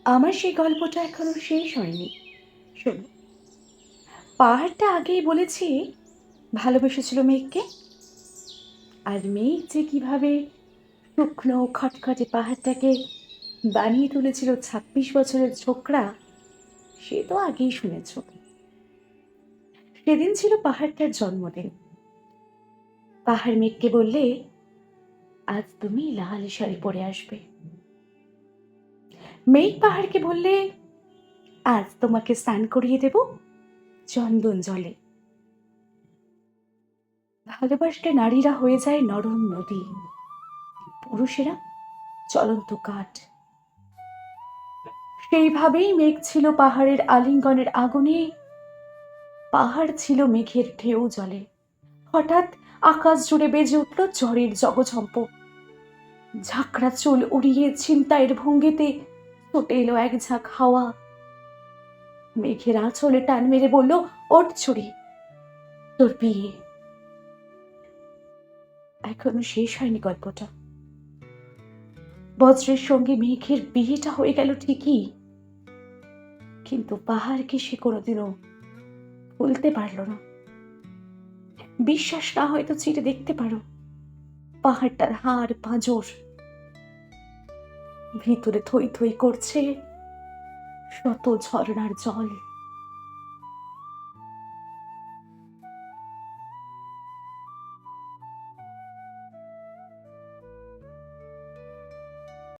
আমার সেই গল্পটা এখনো শেষ হয়নি। শোনো, পাহাড়টা আগেই বলেছি ভালোবেসেছিল মেঘকে, আর মেঘ যে কিভাবে শুকনো খটখটে পাহাড়টাকে বানিয়ে তুলেছিল ২৬ বছরের ছোকরা, সে তো আগেই শুনেছ। সেদিন ছিল পাহাড়টার জন্মদিন। পাহাড় মেঘকে বললে, আজ তুমি লাল শাড়ি পরে আসবে। মেঘ পাহাড়কে বললে, আজ তোমাকে স্নান করিয়ে দেব চন্দন জলে। ভালোবাসলে নারীরা হয়ে যায় নরম নদী, পুরুষেরা চলন্ত কাঠ। সেইভাবেই মেঘ ছিল পাহাড়ের আলিঙ্গনের আগুনে, পাহাড় ছিল মেঘের ঢেউ জলে। হঠাৎ আকাশ জুড়ে বেজে উঠল ঝড়ের জগঝম্প। ঝাঁকড়া চুল উড়িয়ে ছিনতাইয়ের ভঙ্গিতে ছুটে এলো এক ঝাঁক হাওয়া। মেঘের আঁচলে টান মেরে বলল, ওঠ ছুরি, তোর বিয়ে। এখনো শেষ হয়নি গল্পটা। বজ্রের সঙ্গে মেঘের বিয়েটা হয়ে গেল ঠিকই, কিন্তু পাহাড়কে সে কোনোদিনও ভুলতে পারল না। বিশ্বাস না হয়তো চিঠে দেখতে পারো, পাহাড়টার হাড় পাঁজর, ভিতরে থই থই করছে শত ঝর্ণার জল।